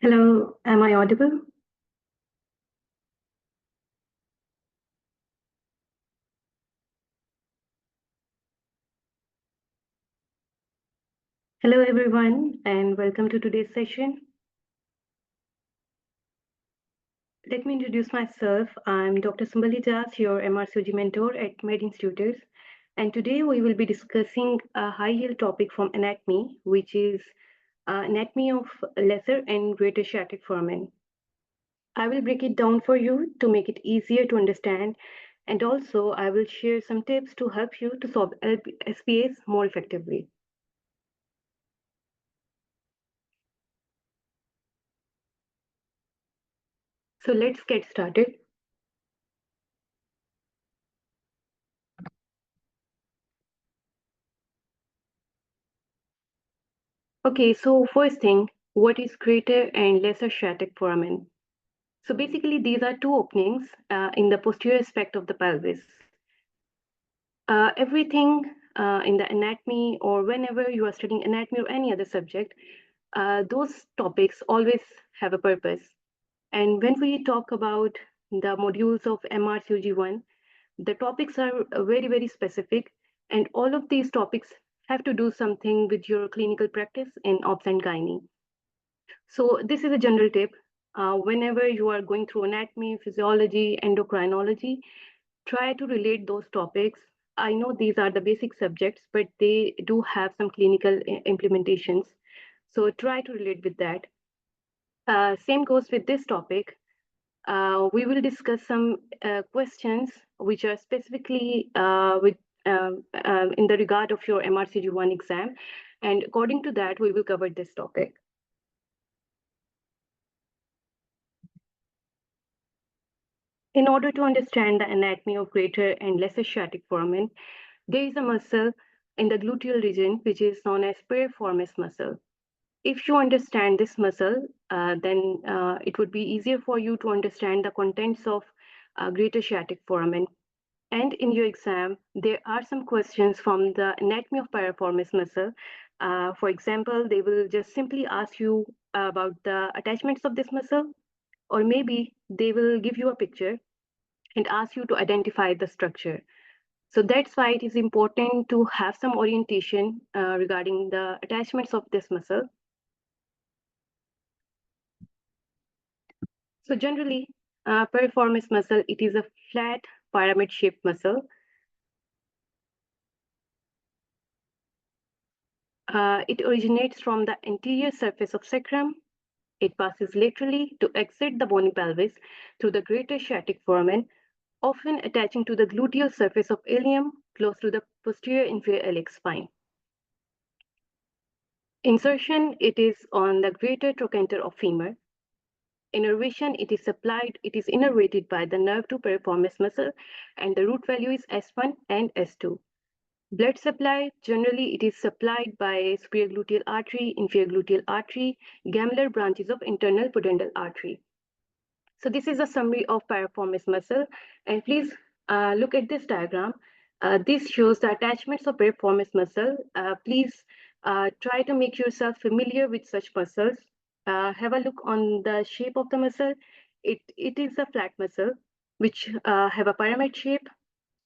Hello, am I audible? Hello, everyone, and welcome to today's session. Let me introduce myself. I'm Dr. Sumbali Das, your MRCOG mentor at Med Institutes, and today we will be discussing a high-yield topic from anatomy, which is anatomy of lesser and greater sciatic foramen. I will break it down for you to make it easier to understand, and also I will share some tips to help you to solve SBAs more effectively. So let's get started. Okay, so first thing, what is greater and lesser sciatic foramen? So basically, these are two openings in the posterior aspect of the pelvis. Everything in the anatomy or whenever you are studying anatomy or any other subject, those topics always have a purpose. And when we talk about the modules of MRCUG1, the topics are very, very specific, and all of these topics have to do something with your clinical practice in obs and gynae. So this is a general tip. Whenever you are going through anatomy, physiology, endocrinology, try to relate those topics. I know these are the basic subjects, but they do have some clinical implementations. So try to relate with that. Same goes with this topic. We will discuss some questions which are specifically in the regard of your MRCG1 exam. And according to that, we will cover this topic. In order to understand the anatomy of greater and lesser sciatic foramen, there is a muscle in the gluteal region which is known as piriformis muscle. If you understand this muscle, then it would be easier for you to understand the contents of greater sciatic foramen. And in your exam, there are some questions from the anatomy of piriformis muscle. For example, they will just simply ask you about the attachments of this muscle, or maybe they will give you a picture and ask you to identify the structure. So that's why it is important to have some orientation regarding the attachments of this muscle. So generally, piriformis muscle, it is a flat pyramid-shaped muscle. It originates from the anterior surface of sacrum. It passes laterally to exit the bony pelvis through the greater sciatic foramen, often attaching to the gluteal surface of ilium close to the posterior inferior iliac spine. Insertion, it is on the greater trochanter of femur. Innervation, it is innervated by the nerve to piriformis muscle, and the root value is S1 and S2. Blood supply, generally it is supplied by superior gluteal artery, inferior gluteal artery, gamelar branches of internal pudendal artery. So this is a summary of piriformis muscle, and please look at this diagram. This shows the attachments of piriformis muscle. Please try to make yourself familiar with such muscles. Have a look on the shape of the muscle. It is a flat muscle which have a pyramid shape.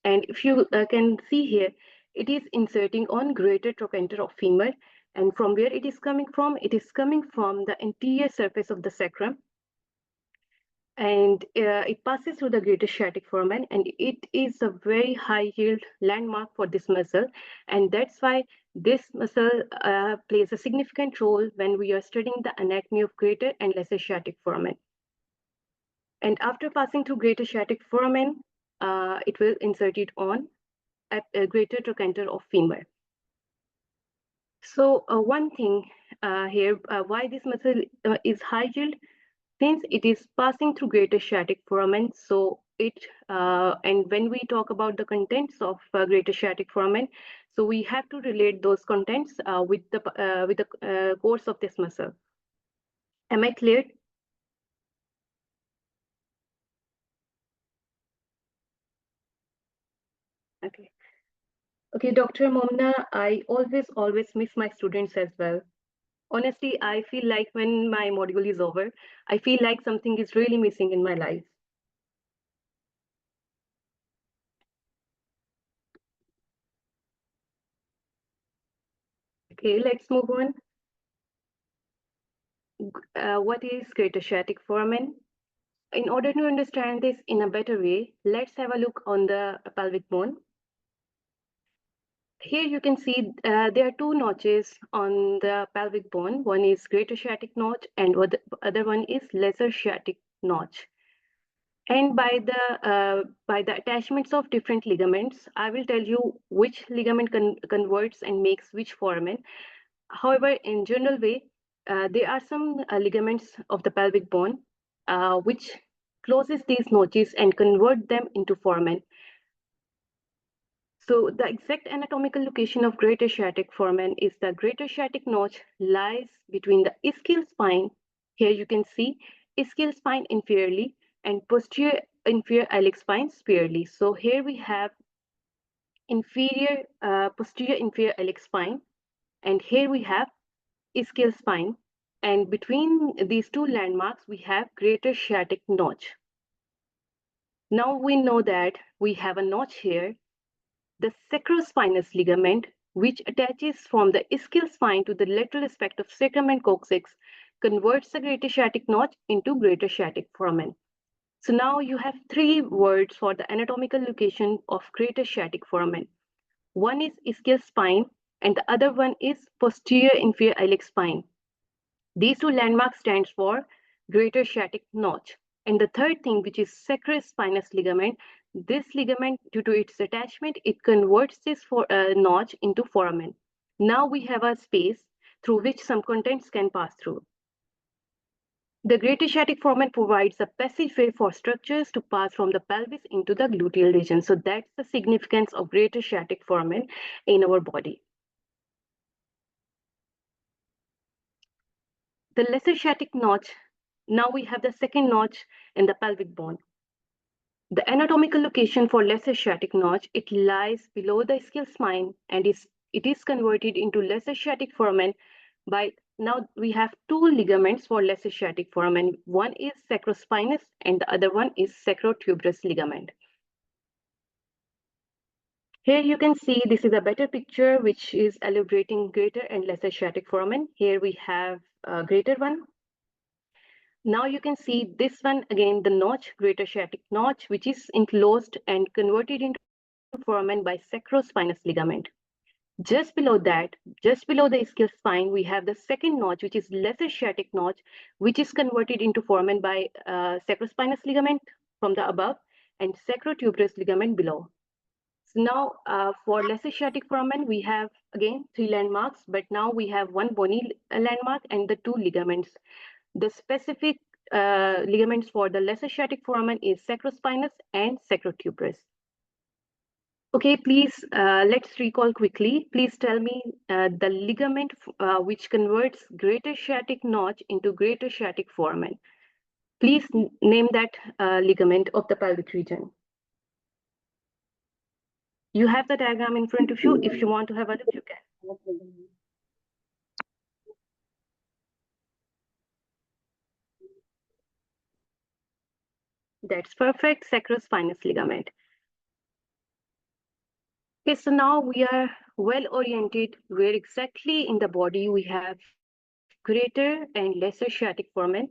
And if you can see here, it is inserting on greater trochanter of femur. And from where it is coming from? It is coming from the anterior surface of the sacrum. And it passes through the greater sciatic foramen, and it is a very high yield landmark for this muscle. And that's why this muscle plays a significant role when we are studying the anatomy of greater and lesser sciatic foramen. And after passing through greater sciatic foramen, it will insert it on a greater trochanter of femur. So one thing here, why this muscle is high yield, since it is passing through greater sciatic foramen, so and when we talk about the contents of greater sciatic foramen, so we have to relate those contents with the course of this muscle. Am I clear? Okay. Okay, Dr. Momna, I always miss my students as well. Honestly, I feel like when my module is over, I feel like something is really missing in my life. Okay, let's move on. What is greater sciatic foramen? In order to understand this in a better way, let's have a look on the pelvic bone. Here you can see there are two notches on the pelvic bone. One is greater sciatic notch and the other one is lesser sciatic notch. And by the attachments of different ligaments, I will tell you which ligament converts and makes which foramen. However, in general way, there are some ligaments of the pelvic bone which closes these notches and convert them into foramen. So the exact anatomical location of greater sciatic foramen is the greater sciatic notch lies between the ischial spine. Here you can see ischial spine inferiorly and posterior inferior iliac spine superiorly. So here we have posterior inferior iliac spine, and here we have ischial spine. And between these two landmarks, we have greater sciatic notch. Now we know that we have a notch here. The sacrospinous ligament, which attaches from the ischial spine to the lateral aspect of sacrum and coccyx, converts the greater sciatic notch into greater sciatic foramen. So now you have three words for the anatomical location of greater sciatic foramen. One is ischial spine, and the other one is posterior inferior iliac spine. These two landmarks stands for greater sciatic notch. And the third thing, which is sacrospinous ligament, this ligament, due to its attachment, it converts this notch into foramen. Now we have a space through which some contents can pass through. The greater sciatic foramen provides a passageway for structures to pass from the pelvis into the gluteal region. So that's the significance of greater sciatic foramen in our body. The lesser sciatic notch, now we have the second notch in the pelvic bone. The anatomical location for lesser sciatic notch, it lies below the ischial spine and it is converted into lesser sciatic foramen by, now we have two ligaments for lesser sciatic foramen. One is sacrospinous and the other one is sacrotuberous ligament. Here you can see this is a better picture which is elaborating greater and lesser sciatic foramen. Here we have a greater one. Now you can see this one again, the notch, greater sciatic notch, which is enclosed and converted into foramen by sacrospinous ligament. Just below that, just below the ischial spine, we have the second notch, which is lesser sciatic notch, which is converted into foramen by sacrospinous ligament from the above and sacrotuberous ligament below. So now for lesser sciatic foramen, we have again three landmarks, but now we have one bony landmark and the two ligaments. The specific ligaments for the lesser sciatic foramen is sacrospinous and sacrotuberous. Okay, please, let's recall quickly. Please tell me the ligament which converts greater sciatic notch into greater sciatic foramen. Please name that ligament of the pelvic region. You have the diagram in front of you. If you want to have a look, you can. That's perfect, sacrospinous ligament. Okay, so now we are well oriented where exactly in the body we have greater and lesser sciatic foramen,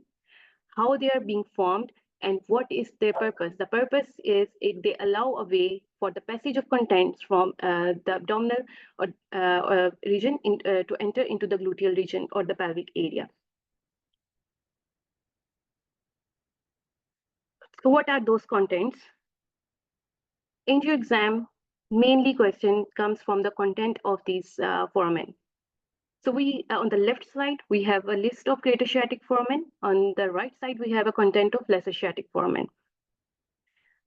how they are being formed, and what is their purpose. The purpose is they allow a way for the passage of contents from the abdominal region to enter into the gluteal region or the pelvic area. So what are those contents? In your exam, mainly question comes from the content of these foramen. So we, on the left side, we have a list of greater sciatic foramen. On the right side, we have a content of lesser sciatic foramen.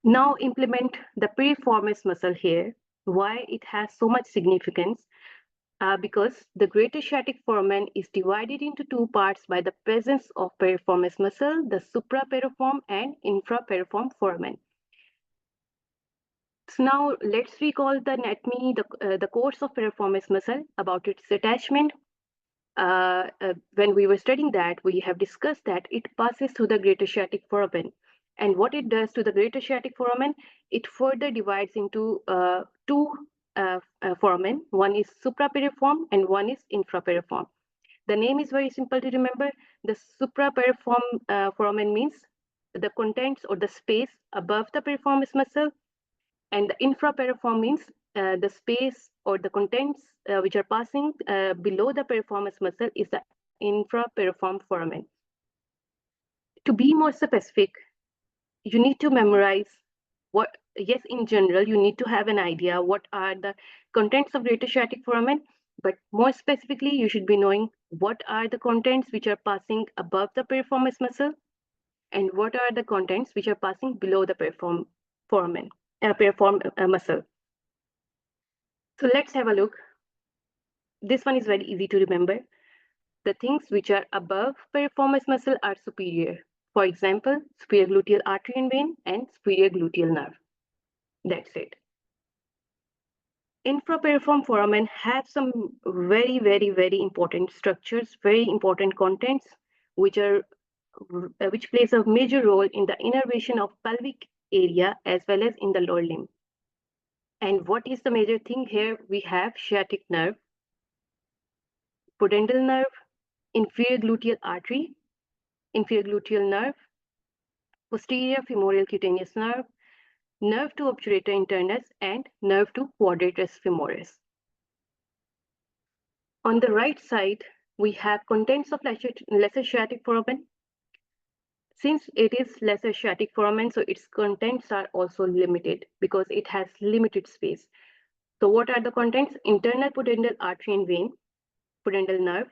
Now implement the piriformis muscle here. Why it has so much significance? Because the greater sciatic foramen is divided into two parts by the presence of piriformis muscle, the suprapiriform and infrapiriform foramen. So now let's recall the anatomy, the course of piriformis muscle, about its attachment. when we were studying that, we have discussed that it passes through the greater sciatic foramen. And what it does to the greater sciatic foramen, it further divides into two foramen. One is suprapiriform and one is infrapiriform. The name is very simple to remember. The suprapiriform foramen means the contents or the space above the piriformis muscle, and the infrapiriform means the space or the contents which are passing below the piriformis muscle is the infrapiriform foramen. To be more specific, you need to memorize what, yes, in general, you need to have an idea what are the contents of greater sciatic foramen, but more specifically, you should be knowing what are the contents which are passing above the piriformis muscle and what are the contents which are passing below the piriform muscle. So let's have a look. This one is very easy to remember. The things which are above piriformis muscle are superior. For example, superior gluteal artery and vein and superior gluteal nerve. That's it. Infrapiriform foramen have some very important structures, very important contents, which plays a major role in the innervation of pelvic area as well as in the lower limb. And what is the major thing here? We have sciatic nerve, pudendal nerve, inferior gluteal artery, inferior gluteal nerve, posterior femoral cutaneous nerve, nerve to obturator internus, and nerve to quadratus femoris. On the right side, we have contents of lesser sciatic foramen. Since it is lesser sciatic foramen, so its contents are also limited because it has limited space. So what are the contents? Internal pudendal artery and vein, pudendal nerve,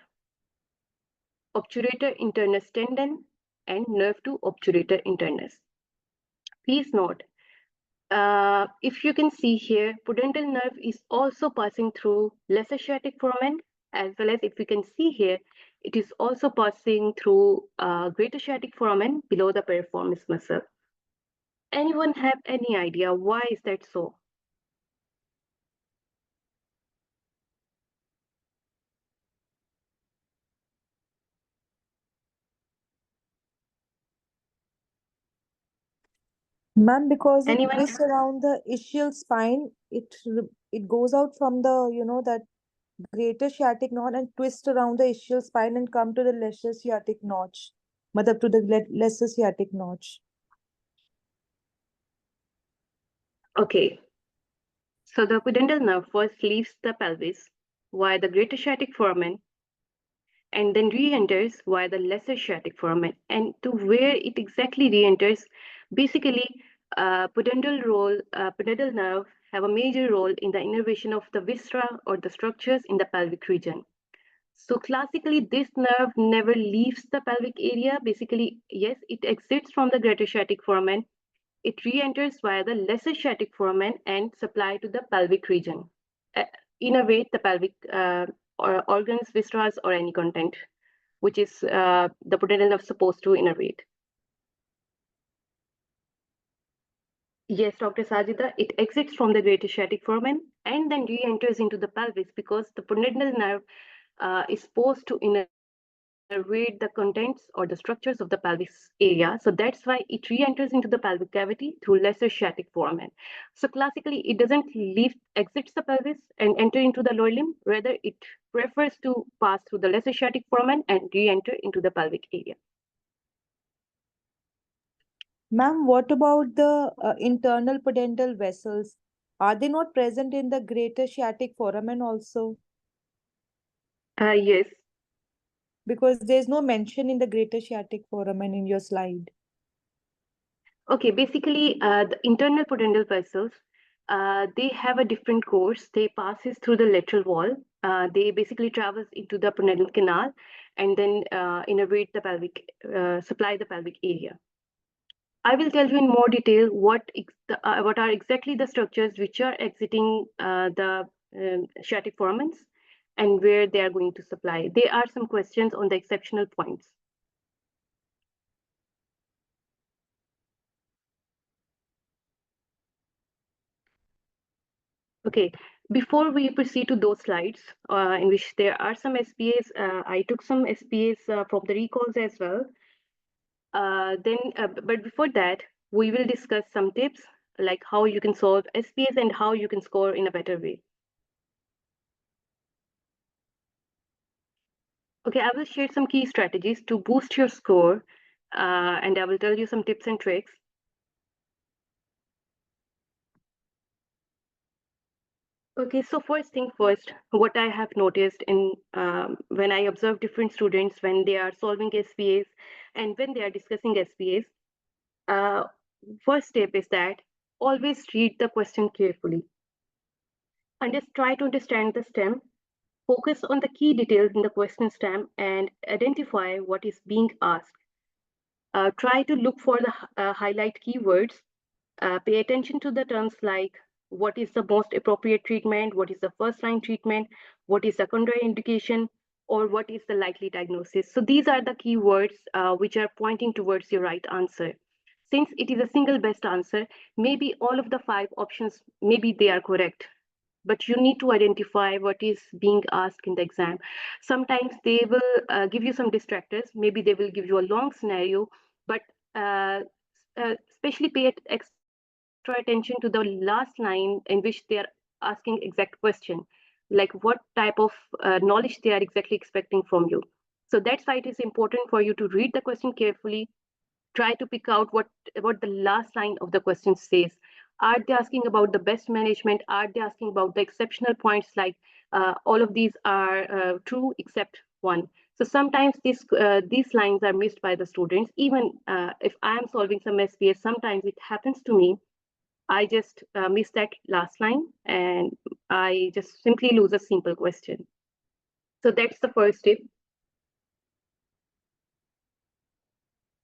obturator internus tendon, and nerve to obturator internus. Please note, if you can see here, pudendal nerve is also passing through lesser sciatic foramen, as well as if you can see here, it is also passing through greater sciatic foramen below the piriformis muscle. Anyone have any idea why is that so? Ma'am, because it Anyone? twists around the ischial spine, it goes out from the, that greater sciatic knot and twist around the ischial spine and come to the lesser sciatic notch. Matlab to the lesser sciatic notch. Okay. So the pudendal nerve first leaves the pelvis via the greater sciatic foramen and then re-enters via the lesser sciatic foramen. And to where it exactly re-enters, basically, pudendal nerve have a major role in the innervation of the viscera or the structures in the pelvic region. So classically, this nerve never leaves the pelvic area. Basically, yes, it exits from the greater sciatic foramen. It re-enters via the lesser sciatic foramen and supply to the pelvic region. Innervate the pelvic or organs, viscera, or any content, which is the pudendal nerve supposed to innervate. Yes, Dr. Sajida, it exits from the greater sciatic foramen and then re-enters into the pelvis because the pudendal nerve is supposed to innervate the contents or the structures of the pelvis area. So that's why it re-enters into the pelvic cavity through lesser sciatic foramen. So classically, it doesn't exits the pelvis and enter into the lower limb. Rather, it prefers to pass through the lesser sciatic foramen and re-enter into the pelvic area. Ma'am, what about the internal pudendal vessels? Are they not present in the greater sciatic foramen also? Yes. Because there's no mention in the greater sciatic foramen in your slide. Okay, basically, the internal pudendal vessels, they have a different course. They passes through the lateral wall. They basically travels into the pudendal canal and then innervate the pelvic, supply the pelvic area. I will tell you in more detail what are exactly the structures which are exiting the sciatic foramens and where they are going to supply. There are some questions on the exceptional points. Okay, Before we proceed to those slides, in which there are some SBAs, I took some SBAs from the recalls as well. But before that, we will discuss some tips like how you can solve SBAs and how you can score in a better way. Okay, I will share some key strategies to boost your score, and I will tell you some tips and tricks. Okay, so first thing first, what I have noticed in when I observe different students when they are solving SBAs and when they are discussing SBAs, uh, first step is that always read the question carefully and just try to understand the stem. Focus on the key details in the question stem and identify what is being asked. Try to look for the highlight keywords. Pay attention to the terms like what is the most appropriate treatment, what is the first line treatment, what is the contraindication, or what is the likely diagnosis. So these are the keywords which are pointing towards your right answer. Since it is a single best answer, maybe all of the 5 options, maybe they are correct, but you need to identify what is being asked in the exam. Sometimes they will give you some distractors, maybe they will give you a long scenario, but uh, especially pay extra attention to the last line in which they are asking exact question, like what type of knowledge they are exactly expecting from you. So that's why it is important for you to read the question carefully. Try to pick out what the last line of the question says. Are they asking about the best management? Are they asking about the exceptional points, like all of these are true except one? So sometimes these lines are missed by the students. Even if I'm solving some SBS, sometimes it happens to me. I just miss that last line and I just simply lose a simple question. So that's the first tip.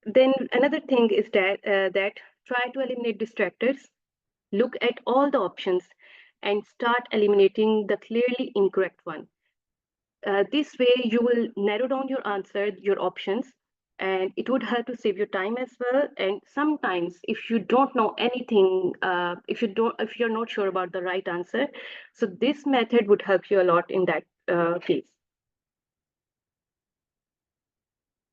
Then another thing is that try to eliminate distractors. Look at all the options and start eliminating the clearly incorrect one. This way, you will narrow down your answer, your options, and it would help to save your time as well. And sometimes, if you don't know anything, if you're not sure about the right answer, so this method would help you a lot in that case.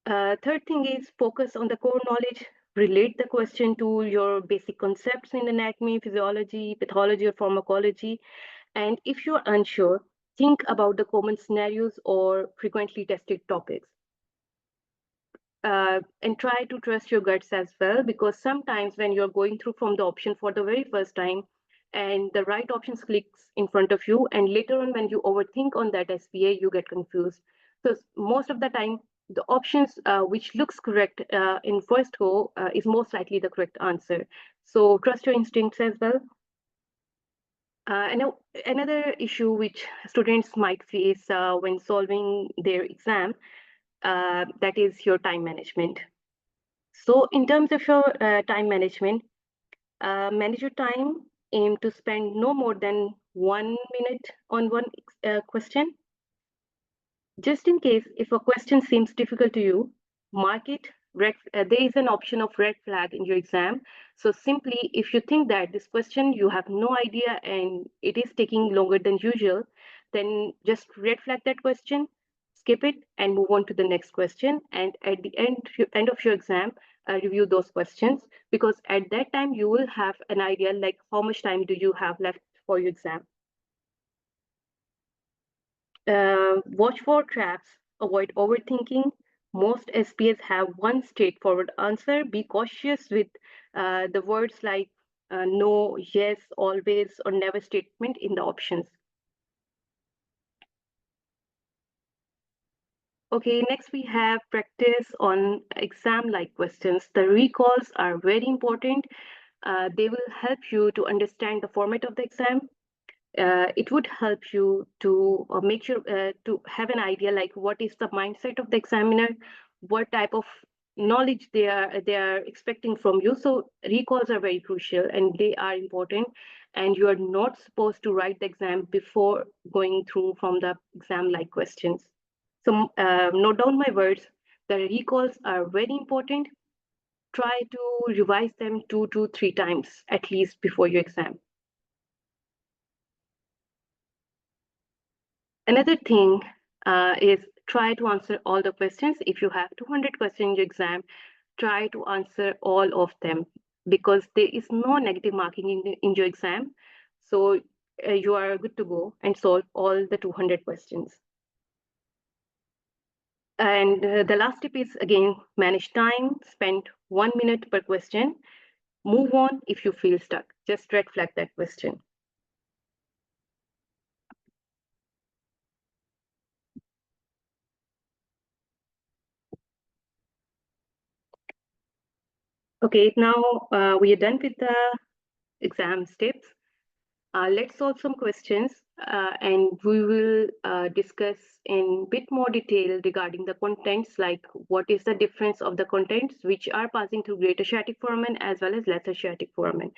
Third thing is focus on the core knowledge. Relate the question to your basic concepts in anatomy, physiology, pathology, or pharmacology. And if you're unsure, think about the common scenarios or frequently tested topics. And try to trust your guts as well, because sometimes when you're going through from the option for the very first time and the right options clicks in front of you, and later on when you overthink on that SBA, you get confused. So most of the time, the options which looks correct in first go is most likely the correct answer. So trust your instincts as well. Another issue which students might face when solving their exam, that is your time management. So in terms of your time management, manage your time, aim to spend no more than 1 minute on one question. Just in case, if a question seems difficult to you, mark it. There is an option of red flag in your exam. So simply, if you think that this question you have no idea and it is taking longer than usual, then just red flag that question, skip it, and move on to the next question. And at the end of your exam, review those questions, because at that time you will have an idea like how much time do you have left for your exam. Watch for traps, avoid overthinking. Most SPs have one straightforward answer. Be cautious with the words like no, yes, always, or never statement in the options. Okay, next we have practice on exam-like questions. The recalls are very important. They will help you to understand the format of the exam. It would help you to make sure to have an idea like what is the mindset of the examiner, what type of knowledge they are expecting from you. So recalls are very crucial and they are important, and you are not supposed to write the exam before going through from the exam like questions. So note down my words. The recalls are very important. Try to revise them 2 to 3 times at least before your exam. Another thing is try to answer all the questions. If you have 200 questions in your exam, try to answer all of them, because there is no negative marking in your exam. So you are good to go and solve all the 200 questions. And the last tip is, again, manage time. Spend 1 minute per question. Move on if you feel stuck. Just red flag that question. Okay, now we are done with the exam steps. Let's solve some questions, and we will discuss in bit more detail regarding the contents, like what is the difference of the contents which are passing through greater sciatic foramen as well as lesser sciatic foramen.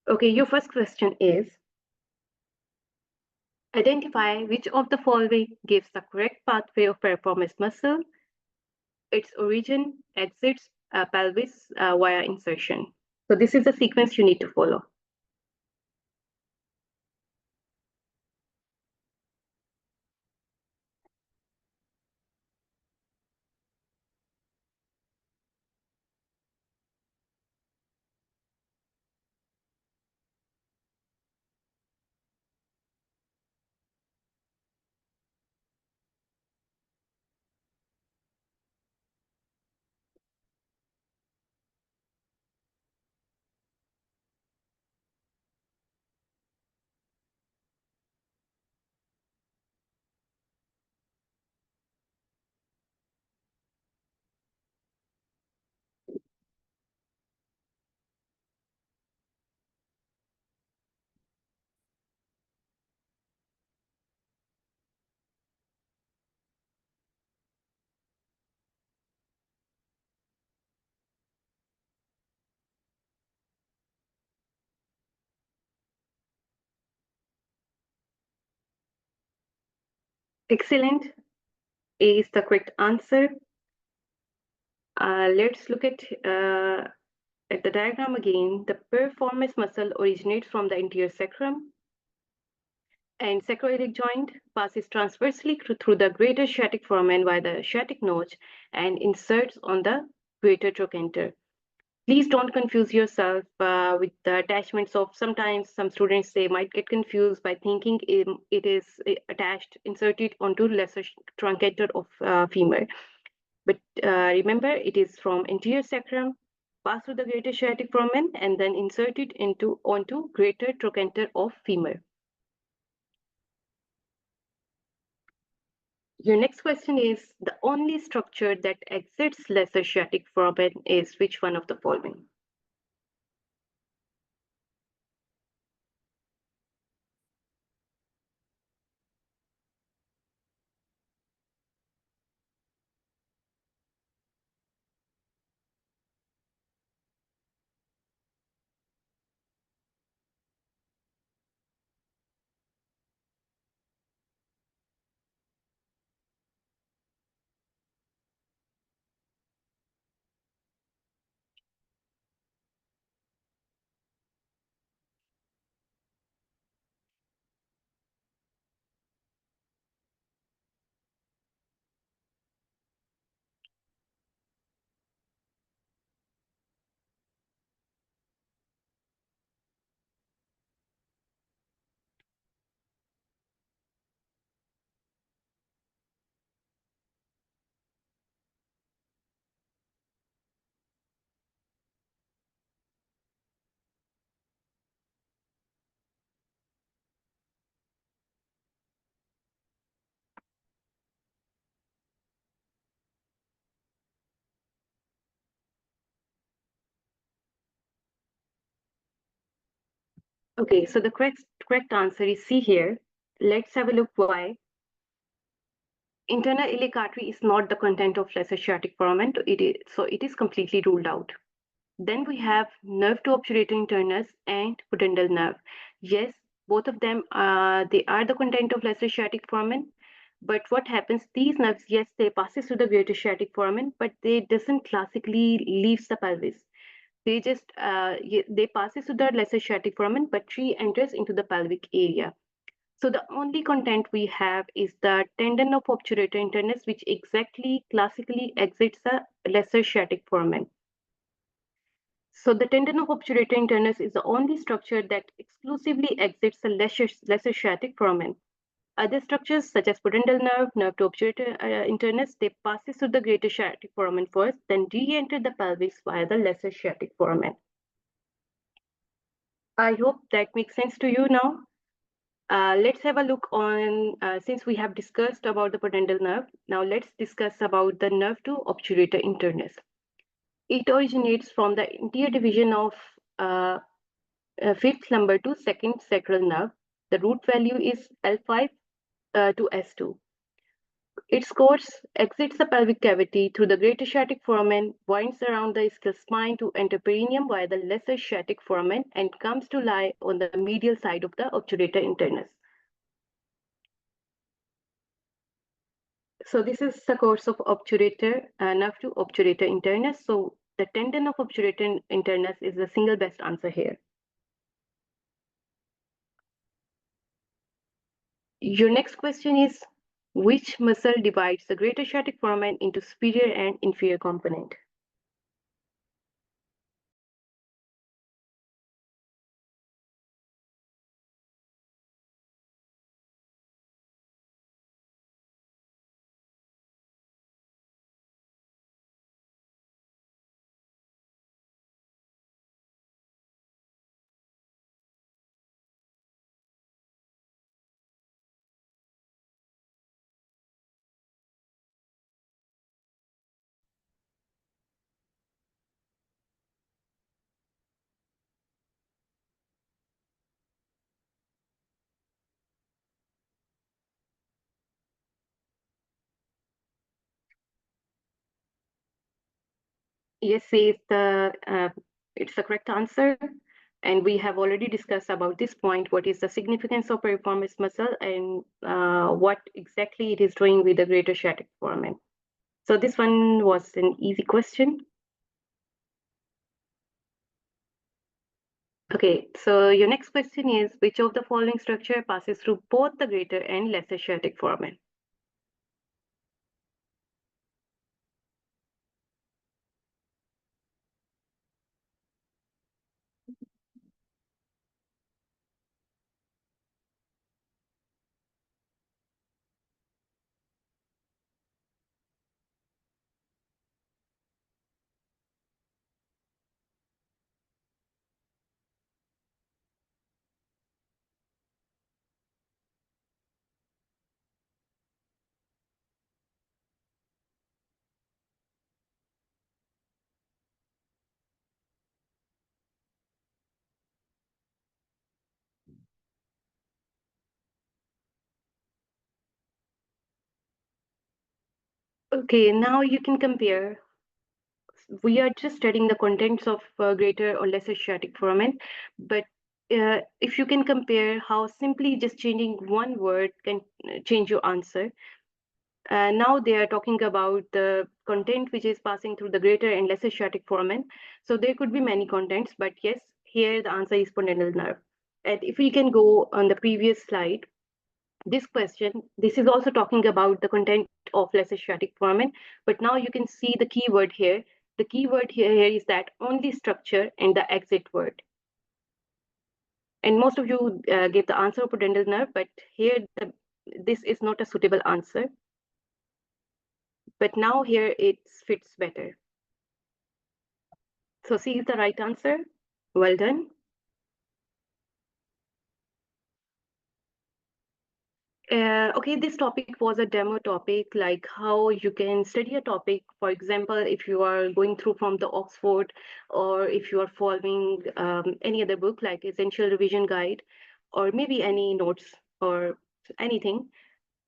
Okay, your first question is, identify which of the following gives the correct pathway of piriformis muscle, its origin, exits, pelvis via insertion. So this is the sequence you need to follow. Excellent. A is the correct answer. Let's look at the diagram again. The piriformis muscle originates from the anterior sacrum, and sacroiliac joint passes transversely through the greater sciatic foramen via the sciatic notch and inserts on the greater trochanter. Please don't confuse yourself with the attachments of, sometimes some students, they might get confused by thinking it is attached, inserted onto lesser truncator of femur. But remember, it is from anterior sacrum, pass through the greater sciatic foramen, and then inserted onto greater trochanter of femur. Your next question is, the only structure that exits lesser sciatic foramen is which one of the following? Okay, so the correct answer is C here. Let's have a look why. Internal iliac artery is not the content of lesser sciatic foramen, so it is completely ruled out. Then we have nerve to obturator internus and pudendal nerve. Yes, both of them, they are the content of lesser sciatic foramen. But what happens, these nerves, yes, they passes through the greater sciatic foramen, but they doesn't classically leaves the pelvis. They just, they passes through the lesser sciatic foramen, but re-enters into the pelvic area. So the only content we have is the tendon of obturator internus, which exactly classically exits the lesser sciatic foramen. So the tendon of obturator internus is the only structure that exclusively exits the lesser sciatic foramen. Other structures such as pudendal nerve to obturator internus, they passes through the greater sciatic foramen first, then re-enter the pelvis via the lesser sciatic foramen. I hope that makes sense to you now. Let's have a look on, since we have discussed about the pudendal nerve, now let's discuss about the nerve to obturator internus. It originates from the anterior division of fifth lumbar to second sacral nerve. The root value is L5 to S2. Its course exits the pelvic cavity through the greater sciatic foramen, winds around the ischial spine to enter perineum via the lesser sciatic foramen, and comes to lie on the medial side of the obturator internus. So this is the course of obturator nerve to obturator internus. So the tendon of obturator internus is the single best answer here. Your next question is, which muscle divides the greater sciatic foramen into superior and inferior component? Yes, it's the correct answer. And we have already discussed about this point, what is the significance of piriformis muscle and what exactly it is doing with the greater sciatic foramen. So this one was an easy question. Okay, so your next question is, which of the following structure passes through both the greater and lesser sciatic foramen? Okay, now you can compare. We are just studying the contents of greater or lesser sciatic foramen, but if you can compare how simply just changing one word can change your answer. Now they are talking about the content which is passing through the greater and lesser sciatic foramen. So there could be many contents, but yes, here the answer is pudendal nerve. And if we can go on the previous slide, this question, this is also talking about the content of lesser sciatic foramen, but now you can see the keyword here. The keyword here is that only structure and the exit word. And most of you gave the answer of pudendal nerve, but here this is not a suitable answer. But now here it fits better. So C is the right answer. Well done. Okay, this topic was a demo topic, like how you can study a topic. For example, if you are going through from the Oxford, or if you are following any other book like Essential Revision Guide, or maybe any notes or anything.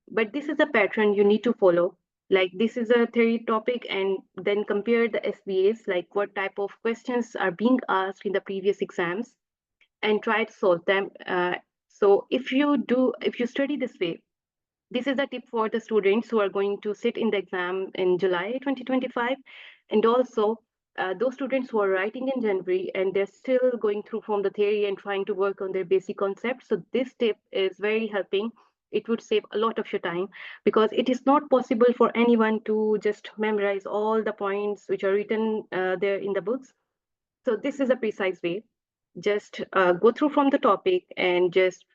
But this is a pattern you need to follow. Like this is a theory topic, and then compare the SBAs, like what type of questions are being asked in the previous exams, and try to solve them. So if you study this way, this is a tip for the students who are going to sit in the exam in July 2025. And also, those students who are writing in January and they're still going through from the theory and trying to work on their basic concepts. So this tip is very helping. It would save a lot of your time because it is not possible for anyone to just memorize all the points which are written there in the books. So this is a precise way. Just go through from the topic and just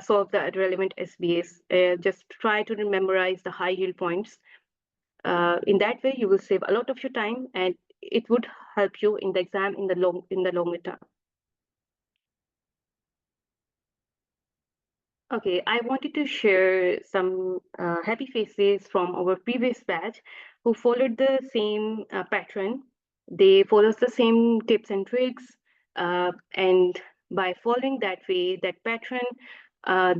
solve the relevant SBAs. Just try to memorize the high yield points. In that way, you will save a lot of your time and it would help you in the exam in the longer term. Okay, I wanted to share some happy faces from our previous batch who followed the same pattern. They follow the same tips and tricks, and by following that way, that pattern,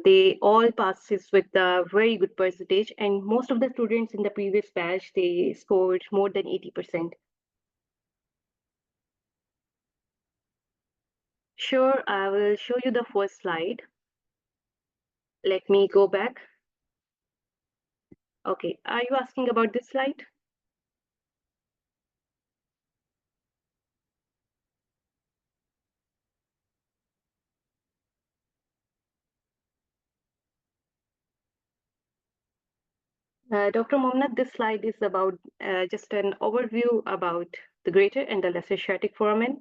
they all passes with a very good percentage. And most of the students in the previous batch, they scored more than 80%. Sure, I will show you the first slide. Let me go back. Okay, are you asking about this slide? Dr. Momnat, this slide is about just an overview about the greater and the lesser sciatic foramen.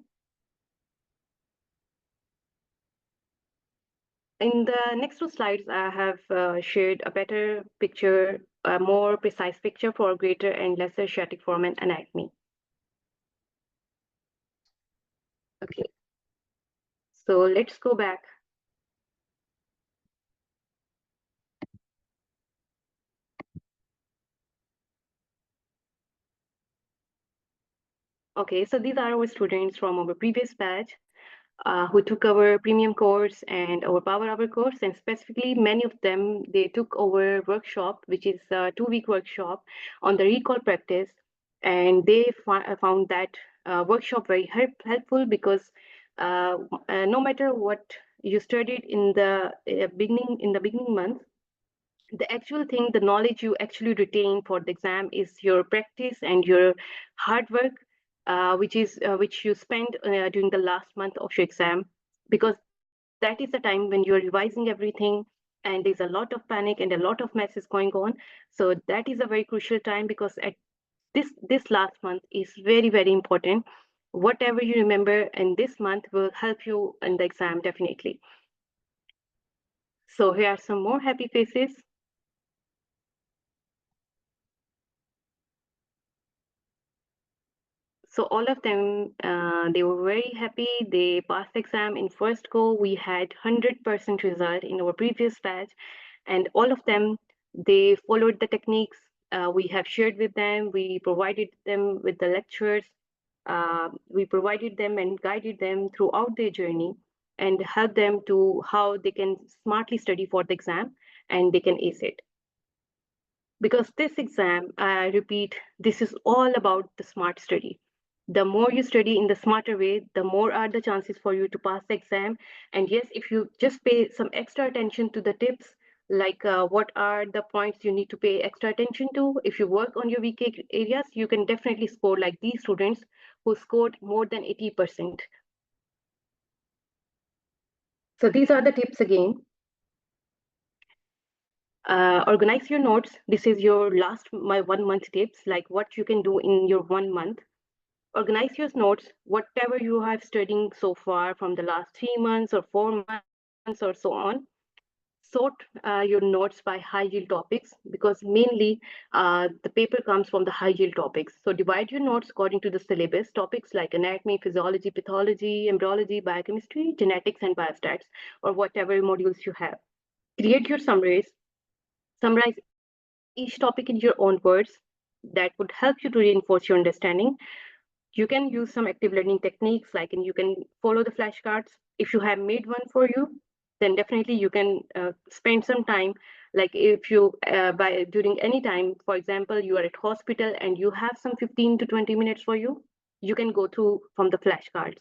In the next two slides, I have shared a better picture, a more precise picture for greater and lesser sciatic foramen anatomy. Okay, so let's go back. Okay, so these are our students from our previous batch. Who took our premium course and our power hour course, and specifically many of them, they took our workshop, which is a 2-week workshop on the recall practice, and they found that workshop very helpful because no matter what you studied in the beginning month, the actual thing, the knowledge you actually retain for the exam is your practice and your hard work, which you spend during the last month of your exam, because that is the time when you're revising everything and there's a lot of panic and a lot of mess is going on. So that is a very crucial time because at this last month is very important. Whatever you remember in this month will help you in the exam definitely. So here are some more happy faces. So all of them, they were very happy. They passed the exam in first go. We had 100% result in our previous batch, and all of them, they followed the techniques we have shared with them. We provided them with the lectures. We provided them and guided them throughout their journey and helped them to how they can smartly study for the exam and they can ace it. Because this exam, I repeat, this is all about the smart study. The more you study in the smarter way, the more are the chances for you to pass the exam. And yes, if you just pay some extra attention to the tips, like what are the points you need to pay extra attention to, if you work on your weak areas, you can definitely score like these students who scored more than 80%. So these are the tips again. Organize your notes. This is your my 1 month tips, like what you can do in your 1 month. Organize your notes, whatever you have studying so far from the last 3 months or 4 months or so on. Sort your notes by high yield topics because mainly the paper comes from the high yield topics. So divide your notes according to the syllabus topics like anatomy, physiology, pathology, embryology, biochemistry, genetics, and biostats, or whatever modules you have. Create your summaries. Summarize each topic in your own words. That would help you to reinforce your understanding. You can use some active learning techniques, like, and you can follow the flashcards. If you have made one for you, then definitely you can spend some time. Like if you by during any time, for example, you are at hospital and you have some 15 to 20 minutes for you, you can go through from the flashcards.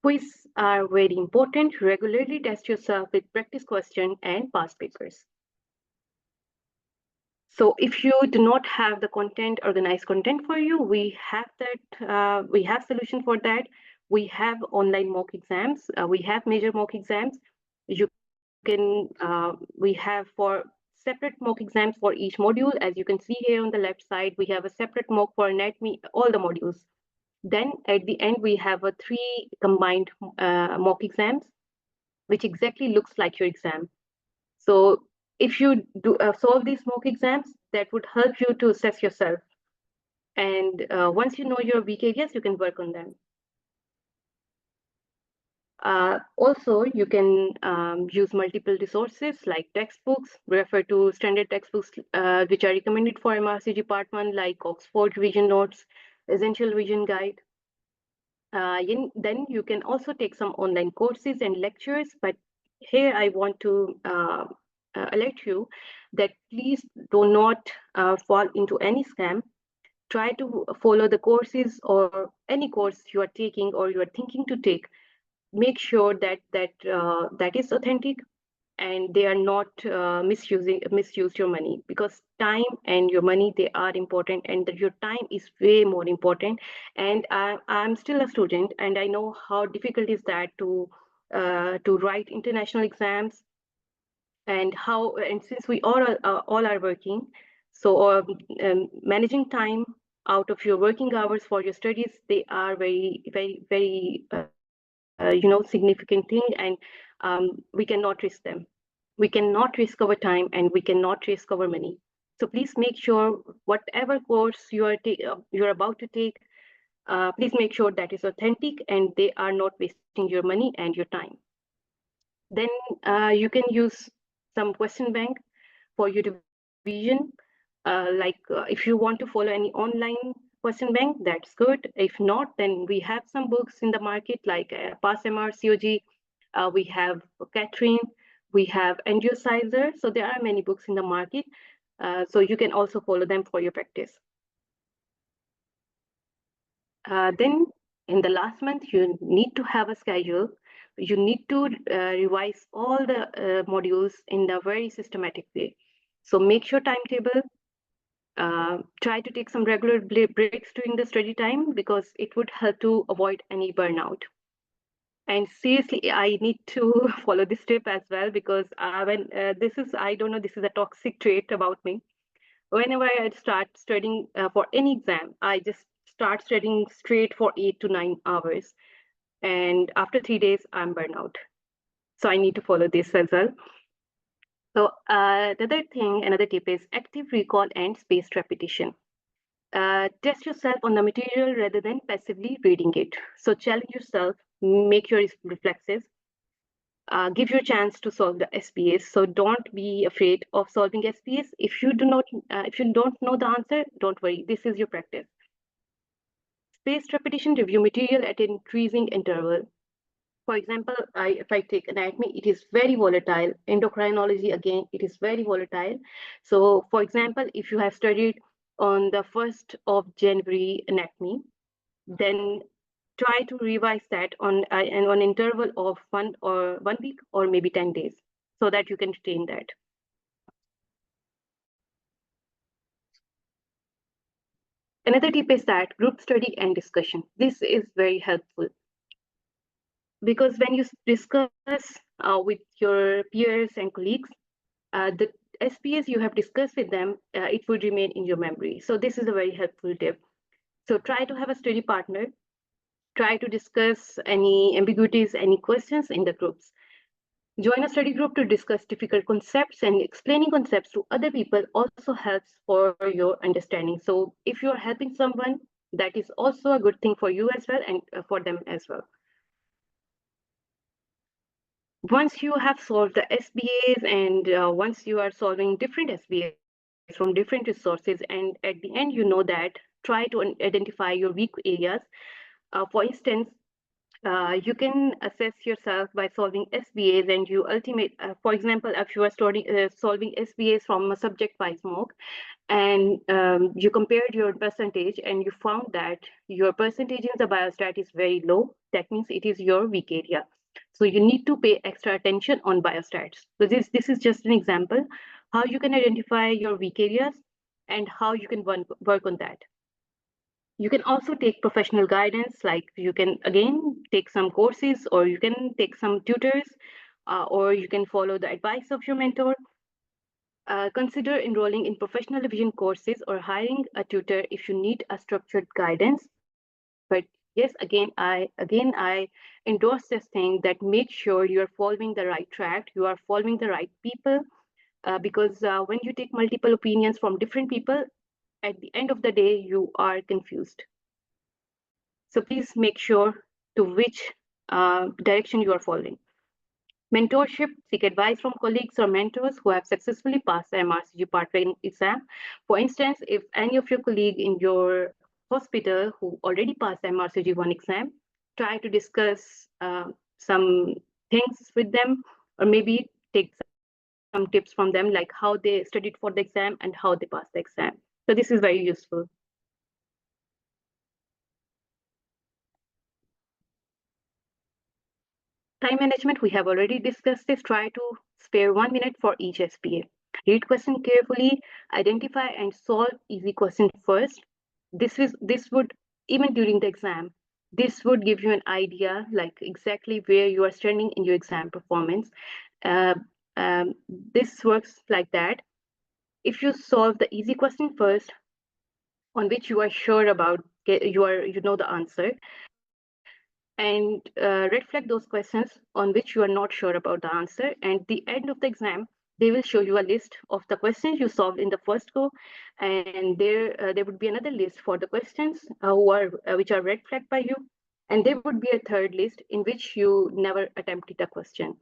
Quiz are very important. Regularly test yourself with practice question and past papers. So if you do not have the content, organized content for you, we have that. We have solution for that. We have online mock exams. We have major mock exams. You can. We have for separate mock exams for each module. As you can see here on the left side, we have a separate mock for anatomy, all the modules. Then at the end, we have a 3 combined mock exams, which exactly looks like your exam. So if you do solve these mock exams, that would help you to assess yourself. And once you know your weak areas, you can work on them. Also, you can use multiple resources like textbooks, refer to standard textbooks which are recommended for MRCG Part 1, like Oxford Revision Notes, Essential Revision Guide. Then you can also take some online courses and lectures, but here I want to alert you that please do not fall into any scam. Try to follow the courses or any course you are taking or you are thinking to take. Make sure that is authentic and they are not misuse your money, because time and your money, they are important, and that your time is way more important. And I'm still a student, and I know how difficult is that to write international exams, and since we all are working, so managing time out of your working hours for your studies, they are very very very significant thing, and we cannot risk them. We cannot risk our time and we cannot risk our money. So please make sure whatever course you're about to take, please make sure that is authentic and they are not wasting your money and your time. Then you can use some question bank for your revision. If you want to follow any online question bank, that's good. If not, then we have some books in the market like PassMR, COG. We have Catherine. We have Angiosizer. So there are many books in the market. So you can also follow them for your practice. Then in the last month, you need to have a schedule. You need to revise all the modules in the very systematic way. So make your timetable. Try to take some regular breaks during the study time, because it would help to avoid any burnout. And seriously, I need to follow this tip as well, because I don't know, this is a toxic trait about me. Whenever I start studying for any exam, I just start studying straight for 8 to 9 hours. And after 3 days, I'm burnout. So I need to follow this as well. So another tip is active recall and spaced repetition. Test yourself on the material rather than passively reading it. So challenge yourself, make your reflexes, give you a chance to solve the SBAs. So don't be afraid of solving SBAs. If you don't know the answer, don't worry. This is your practice. Spaced repetition, review material at an increasing interval. For example, if I take anatomy, it is very volatile. Endocrinology, again, it is very volatile. So for example, if you have studied on the 1st of January anatomy, then try to revise that on an interval of 1 week or maybe 10 days, so that you can retain that. Another tip is that group study and discussion. This is very helpful, because when you discuss with your peers and colleagues, the SPAs you have discussed with them, it would remain in your memory. So this is a very helpful tip. So try to have a study partner. Try to discuss any ambiguities, any questions in the groups. Join a study group to discuss difficult concepts, and explaining concepts to other people also helps for your understanding. So if you're helping someone, that is also a good thing for you as well, and for them as well. Once you have solved the SBAs, and once you are solving different SBAs from different resources, and at the end you know that, try to identify your weak areas. For instance, you can assess yourself by solving SBAs, and for example, if you are solving SBAs from a subject-wise mock, and you compared your percentage and you found that your percentage in the biostat is very low, that means it is your weak area. So you need to pay extra attention on biostats. So this is just an example. how you can identify your weak areas, and how you can work on that. You can also take professional guidance, like you can again take some courses, or you can take some tutors, or you can follow the advice of your mentor. Consider enrolling in professional revision courses or hiring a tutor if you need a structured guidance. But yes, again I endorse this thing that make sure you are following the right track, you are following the right people, because when you take multiple opinions from different people, at the end of the day, you are confused. So please make sure to which direction you are following. Mentorship, seek advice from colleagues or mentors who have successfully passed the MRCG Part 1 exam. For instance, if any of your colleague in your hospital who already passed the MRCG 1 exam, try to discuss some things with them, or maybe take some tips from them, like how they studied for the exam and how they passed the exam. So this is very useful. Time management, we have already discussed this. Try to spare 1 minute for each SBA. Read question carefully, identify and solve easy questions first. This would, even during the exam, this would give you an idea like exactly where you are standing in your exam performance. Uh, this works like that. If you solve the easy question first, on which you are sure about, you know the answer, and red flag those questions on which you are not sure about the answer. And the end of the exam, they will show you a list of the questions you solved in the first go, and there would be another list for the questions which are red flagged by you, and there would be a third list in which you never attempted a question.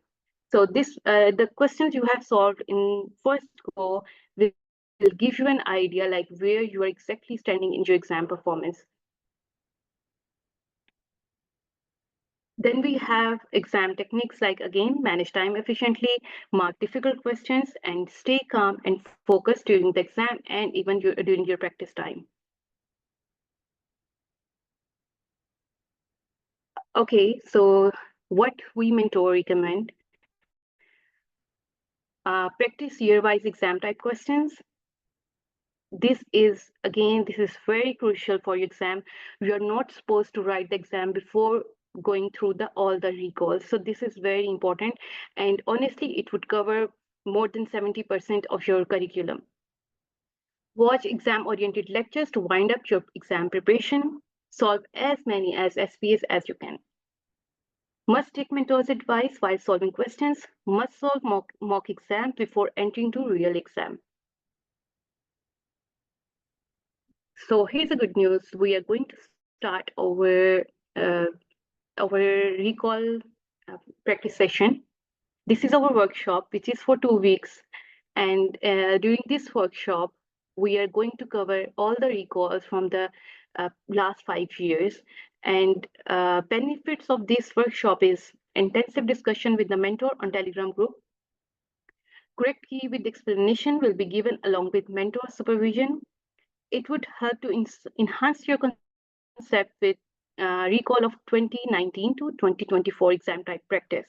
So the questions you have solved in first go will give you an idea like where you are exactly standing in your exam performance. Then we have exam techniques like, again, manage time efficiently, mark difficult questions, and stay calm and focused during the exam and even during your practice time. Okay, so what we mentor recommend, practice year-wise exam type questions. This is very crucial for your exam. You are not supposed to write the exam before going through all the recalls. So this is very important. And honestly, it would cover more than 70% of your curriculum. Watch exam-oriented lectures to wind up your exam preparation. Solve as many as SBAs as you can. Must take mentor's advice while solving questions. Must solve mock exam before entering to real exam. So here's the good news. We are going to start our recall practice session. This is our workshop, which is for 2 weeks. And during this workshop, we are going to cover all the recalls from the last 5 years. And benefits of this workshop is intensive discussion with the mentor on Telegram group. Correct key with explanation will be given along with mentor supervision. It would help to enhance your concept with recall of 2019 to 2024 exam type practice.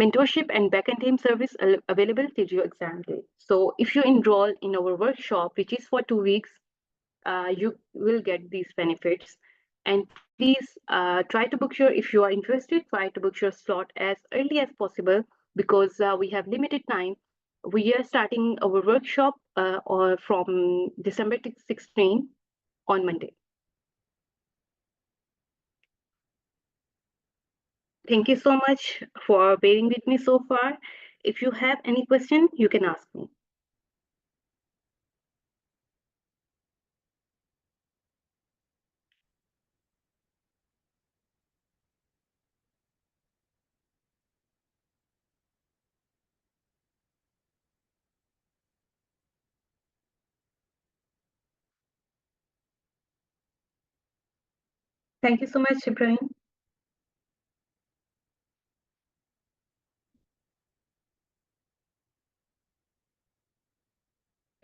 Mentorship and backend team service available till your exam day. So if you enroll in our workshop, which is for 2 weeks, you will get these benefits. And please try to book if you are interested, try to book your slot as early as possible, because we have limited time. We are starting our workshop or from December 16 on Monday. Thank you so much for bearing with me so far. If you have any question, you can ask me. Thank you so much, Ibrahim.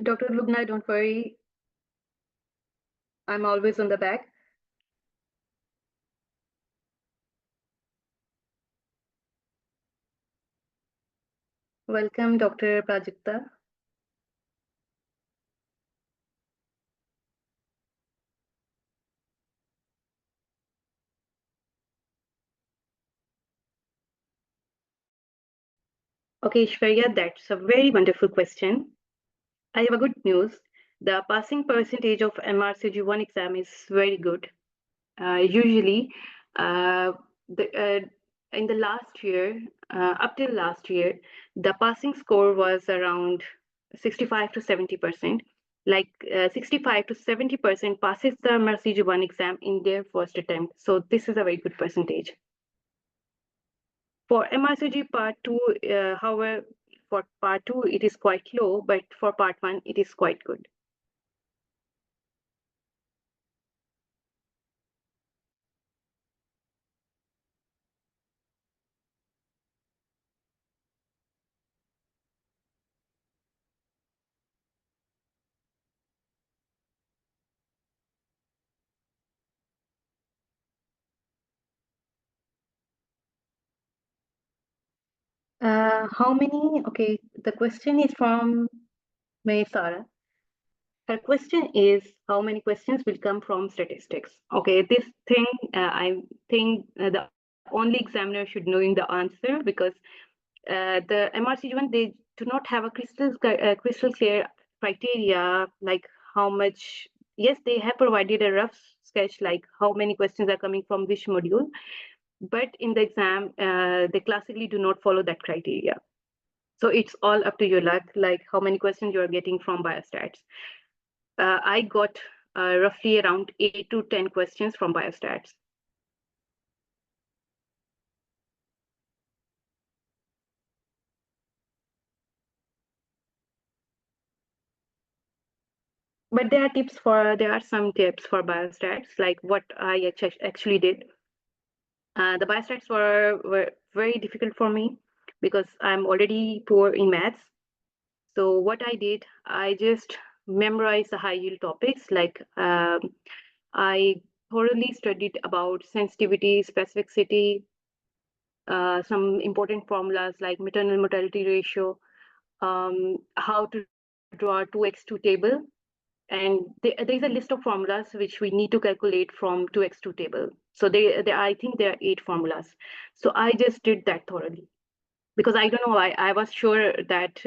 Dr. Lubna, don't worry. I'm always on the back. Welcome, Dr. Prajakta. Okay, Shreya, that's a very wonderful question. I have a good news. The passing percentage of MRCG1 exam is very good. Usually, uh, in the last year, up till last year, the passing score was around 65 to 70%. Like 65 to 70% passes the MRCG1 exam in their first attempt. So this is a very good percentage. For MRCG part 2, however, for part 2, it is quite low, but for part 1, it is quite good. How many? Okay, the question is from Maysara. Her question is how many questions will come from statistics? Okay, this thing I think the only examiner should knowing the answer because the MRCG1 they do not have a crystal clear criteria like how much. Yes, they have provided a rough sketch like how many questions are coming from which module, but in the exam they classically do not follow that criteria. So it's all up to your luck, like how many questions you are getting from biostats. I got roughly around 8 to 10 questions from biostats. But there are some tips for biostats, like what I actually did. The biostats were very difficult for me because I'm already poor in maths. So what I did, I just memorized the high yield topics. Like I thoroughly studied about sensitivity, specificity, some important formulas like maternal mortality ratio, how to draw 2x2 table. And there's a list of formulas which we need to calculate from 2x2 table. So I think there are 8 formulas. So I just did that thoroughly because I don't know, I was sure that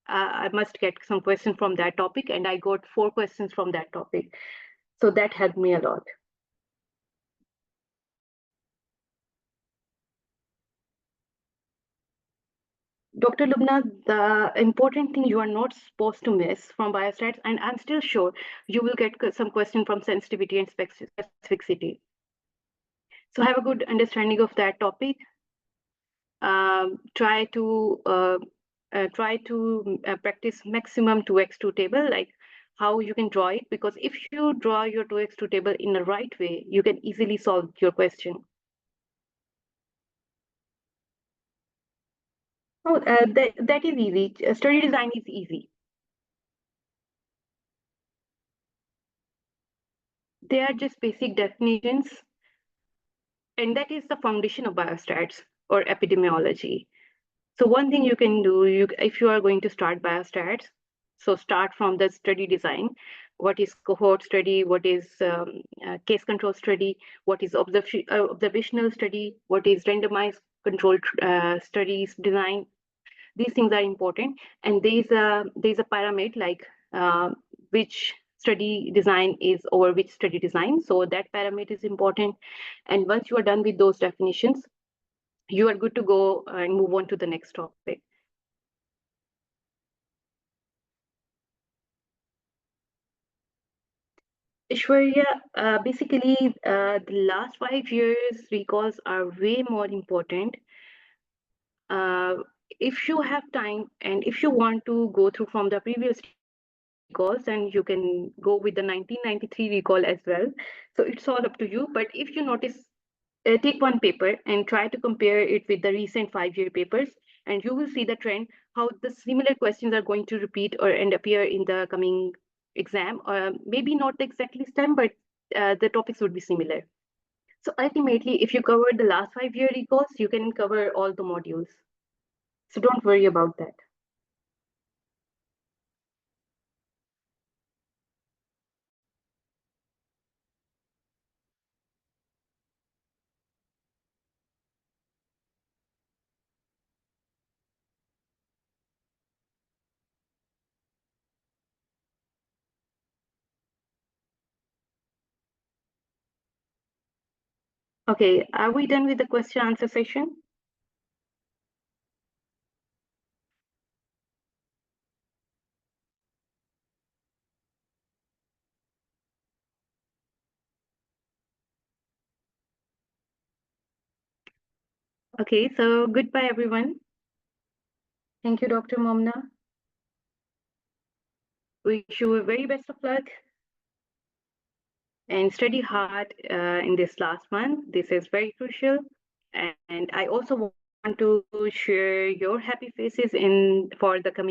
I must get some questions from that topic, and I got 4 questions from that topic. So that helped me a lot. Dr. Lubna, the important thing you are not supposed to miss from biostats, and I'm still sure you will get some question from sensitivity and specificity. So have a good understanding of that topic. Try to practice maximum 2x2 table, like how you can draw it, because if you draw your 2x2 table in the right way, you can easily solve your question. Oh, that is easy. Study design is easy. They are just basic definitions, and that is the foundation of biostats or epidemiology. So one thing you can do, if you are going to start biostats, so start from the study design. What is cohort study? What is case control study? What is observational study? What is randomized controlled studies design? These things are important, and there's a pyramid like which study design is over which study design. So that pyramid is important, and once you are done with those definitions, you are good to go and move on to the next topic. Ishwarya, basically, the last 5 years recalls are way more important. Uh, if you have time and if you want to go through from the previous recalls, then you can go with the 1993 recall as well. So it's all up to you. But if you notice, take one paper and try to compare it with the recent 5-year papers, and you will see the trend, how the similar questions are going to repeat and appear in the coming exam. Maybe not the exactly same, but the topics would be similar. So ultimately, if you cover the last 5-year recalls, you can cover all the modules. So don't worry about that. Okay, are we done with the question answer session? Okay, so goodbye, everyone. Thank you, Dr. Momna. Wish you a very best of luck and study hard in this last month. This is very crucial. And I also want to share your happy faces in for the coming